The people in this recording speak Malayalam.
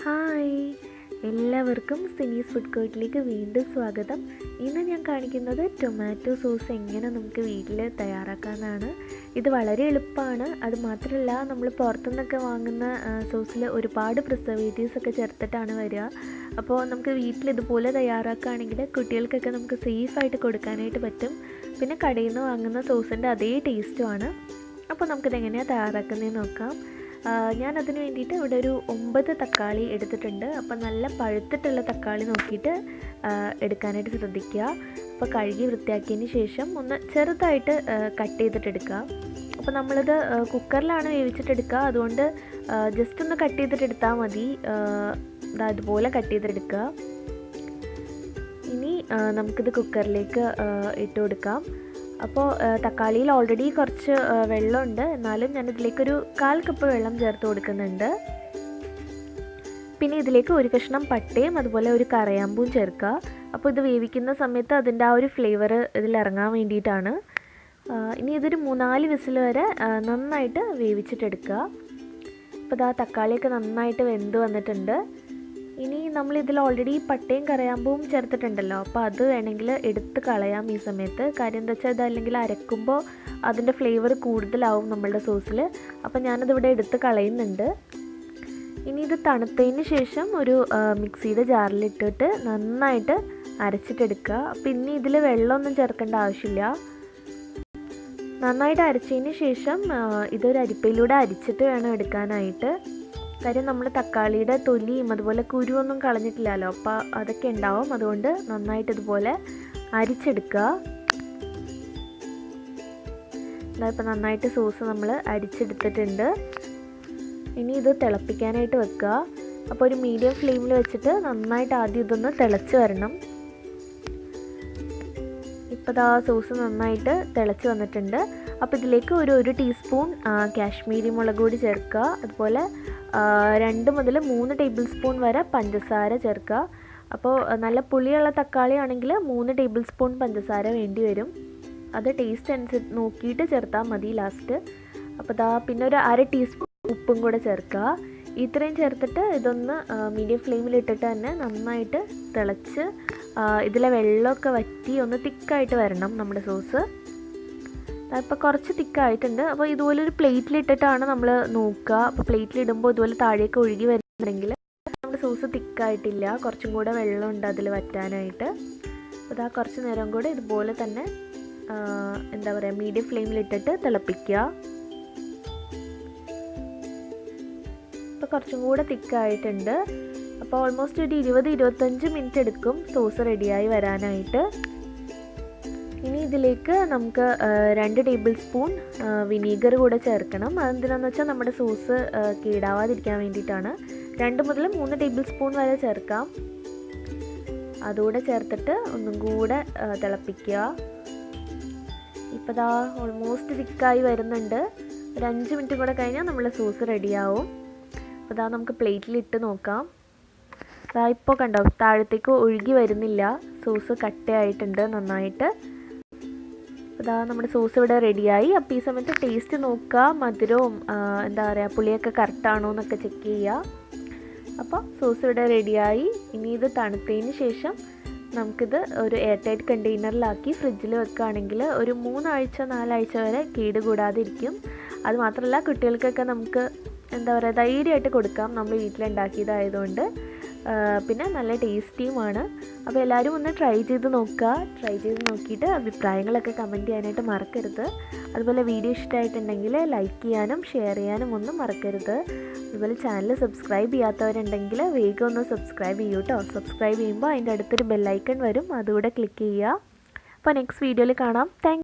ഹായ്, എല്ലാവർക്കും സിനീസ് ഫുഡ് കോർട്ടിലേക്ക് വീണ്ടും സ്വാഗതം. ഇന്ന് ഞാൻ കാണിക്കുന്നത് ടൊമാറ്റോ സോസ് എങ്ങനെ നമുക്ക് വീട്ടിൽ തയ്യാറാക്കാമെന്നാണ്. ഇത് വളരെ എളുപ്പമാണ്. അത് മാത്രമല്ല, നമ്മൾ പുറത്തുനിന്നൊക്കെ വാങ്ങുന്ന സോസിൽ ഒരുപാട് പ്രിസർവേറ്റീവ്സ് ഒക്കെ ചേർത്തിട്ടാണ് വരിക. അപ്പോൾ നമുക്ക് വീട്ടിൽ ഇതുപോലെ തയ്യാറാക്കുകയാണെങ്കിൽ കുട്ടികൾക്കൊക്കെ നമുക്ക് സേഫായിട്ട് കൊടുക്കാനായിട്ട് പറ്റും. പിന്നെ കടയിൽ നിന്ന് വാങ്ങുന്ന സോസിൻ്റെ അതേ ടേസ്റ്റുമാണ്. അപ്പോൾ നമുക്കിതെങ്ങനെയാണ് തയ്യാറാക്കുന്നതെന്ന് നോക്കാം. ഞാനതിന് വേണ്ടിയിട്ട് ഇവിടെ ഒരു 9 തക്കാളി എടുത്തിട്ടുണ്ട്. അപ്പോൾ നല്ല പഴുത്തിട്ടുള്ള തക്കാളി നോക്കിയിട്ട് എടുക്കാനായിട്ട് ശ്രദ്ധിക്കുക. അപ്പോൾ കഴുകി വൃത്തിയാക്കിയതിന് ശേഷം ഒന്ന് ചെറുതായിട്ട് കട്ട് ചെയ്തിട്ടെടുക്കുക. അപ്പോൾ നമ്മളിത് കുക്കറിലാണ് വേവിച്ചിട്ടെടുക്കുക. അതുകൊണ്ട് ജസ്റ്റ് ഒന്ന് കട്ട് ചെയ്തിട്ടെടുത്താൽ മതി. അതുപോലെ കട്ട് ചെയ്തെടുക്കുക. ഇനി നമുക്കിത് കുക്കറിലേക്ക് ഇട്ട് കൊടുക്കാം. അപ്പോൾ തക്കാളിയിൽ ഓൾറെഡി കുറച്ച് വെള്ളമുണ്ട്. എന്നാലും ഞാനിതിലേക്കൊരു 1/4 കപ്പ് വെള്ളം ചേർത്ത് കൊടുക്കുന്നുണ്ട്. പിന്നെ ഇതിലേക്ക് ഒരു കഷ്ണം പട്ടയും അതുപോലെ ഒരു കറയാമ്പൂവും ചേർക്കുക. അപ്പോൾ ഇത് വേവിക്കുന്ന സമയത്ത് അതിൻ്റെ ആ ഒരു ഫ്ലേവർ ഇതിലിറങ്ങാൻ വേണ്ടിയിട്ടാണ്. ഇനി ഇതൊരു 3-4 വിസിൽ വരെ നന്നായിട്ട് വേവിച്ചിട്ടെടുക്കുക. അപ്പോൾ ഇതാ തക്കാളിയൊക്കെ നന്നായിട്ട് വെന്ത് വന്നിട്ടുണ്ട്. ഇനി നമ്മളിതിൽ ഓൾറെഡി പട്ടയും കറയാമ്പൂവും ചേർത്തിട്ടുണ്ടല്ലോ. അപ്പോൾ അത് വേണമെങ്കിൽ എടുത്ത് കളയാം ഈ സമയത്ത്. കാര്യം എന്താ വെച്ചാൽ ഇതല്ലെങ്കിൽ അരക്കുമ്പോൾ അതിൻ്റെ ഫ്ലേവർ കൂടുതലാവും നമ്മളുടെ സോസിൽ. അപ്പോൾ ഞാനതിവിടെ എടുത്ത് കളയുന്നുണ്ട്. ഇനി ഇത് തണുത്തതിന് ശേഷം ഒരു മിക്സിയുടെ ജാറിലിട്ടിട്ട് നന്നായിട്ട് അരച്ചിട്ടെടുക്കുക. അപ്പോൾ ഇനി ഇതിൽ വെള്ളമൊന്നും ചേർക്കേണ്ട ആവശ്യമില്ല. നന്നായിട്ട് അരച്ചതിന് ശേഷം ഇതൊരു അരിപ്പയിലൂടെ അരിച്ചിട്ട് വേണം എടുക്കാനായിട്ട്. കാര്യം നമ്മൾ തക്കാളിയുടെ തൊലിയും അതുപോലെ കുരുവൊന്നും കളഞ്ഞിട്ടില്ലല്ലോ. അപ്പോൾ അതൊക്കെ ഉണ്ടാവും. അതുകൊണ്ട് നന്നായിട്ട് ഇതുപോലെ അരിച്ചെടുക്കുക. ഇപ്പോൾ നന്നായിട്ട് സോസ് നമ്മൾ അരിച്ചെടുത്തിട്ടുണ്ട്. ഇനി ഇത് തിളപ്പിക്കാനായിട്ട് വെക്കുക. അപ്പോൾ ഒരു മീഡിയം ഫ്ലെയിമിൽ വെച്ചിട്ട് നന്നായിട്ട് ആദ്യം ഇതൊന്ന് തിളച്ച് വരണം. ഇപ്പോൾ ആ സോസ് നന്നായിട്ട് തിളച്ച് വന്നിട്ടുണ്ട്. അപ്പോൾ ഇതിലേക്ക് ഒരു ടീസ്പൂൺ കാശ്മീരി മുളക് പൊടി ചേർക്കുക. അതുപോലെ 2 മുതൽ 3 ടേബിൾ സ്പൂൺ വരെ പഞ്ചസാര ചേർക്കുക. അപ്പോൾ നല്ല പുളിയുള്ള തക്കാളി ആണെങ്കിൽ 3 ടേബിൾ സ്പൂൺ പഞ്ചസാര വേണ്ടി വരും. അത് ടേസ്റ്റ് അനുസരിച്ച് നോക്കിയിട്ട് ചേർത്താൽ മതി ലാസ്റ്റ്. അപ്പോൾ പിന്നെ ഒരു 1/2 ടീസ്പൂൺ ഉപ്പും കൂടെ ചേർക്കുക. ഇത്രയും ചേർത്തിട്ട് ഇതൊന്ന് മീഡിയം ഫ്ലെയിമിലിട്ടിട്ട് തന്നെ നന്നായിട്ട് തിളച്ച് ഇതിലെ വെള്ളമൊക്കെ വറ്റി ഒന്ന് തിക്കായിട്ട് വരണം നമ്മുടെ സോസ്. ഇപ്പോൾ കുറച്ച് തിക്കായിട്ടുണ്ട്. അപ്പോൾ ഇതുപോലൊരു പ്ലേറ്റിലിട്ടിട്ടാണ് നമ്മൾ നോക്കുക. അപ്പോൾ പ്ലേറ്റിലിടുമ്പോൾ ഇതുപോലെ താഴേക്ക് ഒഴുകി വരുന്നുണ്ടെങ്കിൽ നമ്മുടെ സോസ് തിക്കായിട്ടില്ല. കുറച്ചും കൂടെ വെള്ളമുണ്ട് അതിൽ വറ്റാനായിട്ട്. അപ്പോൾ കുറച്ച് നേരം കൂടെ ഇതുപോലെ തന്നെ എന്താ പറയുക മീഡിയം ഫ്ലെയിമിലിട്ടിട്ട് തിളപ്പിക്കുക. ഇപ്പോൾ കുറച്ചും കൂടെ തിക്കായിട്ടുണ്ട്. അപ്പോൾ ഓൾമോസ്റ്റ് ഒരു 20-25 മിനിറ്റ് എടുക്കും സോസ് റെഡിയായി വരാനായിട്ട്. ഇനി ഇതിലേക്ക് നമുക്ക് 2 ടേബിൾ സ്പൂൺ വിനീഗർ കൂടെ ചേർക്കണം. അതെന്തിനാണെന്ന് വെച്ചാൽ നമ്മുടെ സോസ് കേടാവാതിരിക്കാൻ വേണ്ടിയിട്ടാണ്. 2 മുതൽ 3 ടേബിൾ സ്പൂൺ വരെ ചേർക്കാം. അതുകൂടെ ചേർത്തിട്ട് ഒന്നും കൂടെ തിളപ്പിക്കുക. ഇപ്പോൾ ഓൾമോസ്റ്റ് തിക്കായി വരുന്നുണ്ട്. ഒരു 5 മിനിറ്റ് കൂടെ കഴിഞ്ഞാൽ നമ്മുടെ സോസ് റെഡിയാവും. അപ്പോൾ നമുക്ക് പ്ലേറ്റിലിട്ട് നോക്കാം. ഇപ്പോൾ കണ്ടോ, താഴത്തേക്ക് ഒഴുകി വരുന്നില്ല. സോസ് കട്ടയായിട്ടുണ്ട് നന്നായിട്ട്. നമ്മുടെ സോസ് ഇവിടെ റെഡിയായി. അപ്പോൾ ഈ സമയത്ത് ടേസ്റ്റ് നോക്കുക. മധുരവും എന്താ പറയുക പുളിയൊക്കെ കറക്റ്റാണോ എന്നൊക്കെ ചെക്ക് ചെയ്യുക. അപ്പോൾ സോസ് ഇവിടെ റെഡിയായി. ഇനി ഇത് തണുത്തതിന് ശേഷം നമുക്കിത് ഒരു എയർ ടൈറ്റ് കണ്ടെയ്നറിലാക്കി ഫ്രിഡ്ജിൽ വെക്കുകയാണെങ്കിൽ ഒരു 3-4 ആഴ്ച വരെ കേടുകൂടാതിരിക്കും. അത് മാത്രമല്ല കുട്ടികൾക്കൊക്കെ നമുക്ക് എന്താ പറയുക ധൈര്യമായിട്ട് കൊടുക്കാം. നമ്മൾ വീട്ടിലുണ്ടാക്കിയതായതുകൊണ്ട്. പിന്നെ നല്ല ടേസ്റ്റിയുമാണ്. അപ്പോൾ എല്ലാവരും ഒന്ന് ട്രൈ ചെയ്ത് നോക്കുക. ട്രൈ ചെയ്ത് നോക്കിയിട്ട് അഭിപ്രായങ്ങളൊക്കെ കമൻറ്റ് ചെയ്യാനായിട്ട് മറക്കരുത്. അതുപോലെ വീഡിയോ ഇഷ്ടമായിട്ടുണ്ടെങ്കിൽ ലൈക്ക് ചെയ്യാനും ഷെയർ ചെയ്യാനും ഒന്നും മറക്കരുത്. അതുപോലെ ചാനൽ സബ്സ്ക്രൈബ് ചെയ്യാത്തവരുണ്ടെങ്കിൽ വേഗം ഒന്ന് സബ്സ്ക്രൈബ് ചെയ്യൂ കേട്ടോ. സബ്സ്ക്രൈബ് ചെയ്യുമ്പോൾ അതിൻ്റെ അടുത്തൊരു ബെല്ലൈക്കൺ വരും. അതുകൂടെ ക്ലിക്ക് ചെയ്യുക. അപ്പോൾ നെക്സ്റ്റ് വീഡിയോയിൽ കാണാം. താങ്ക്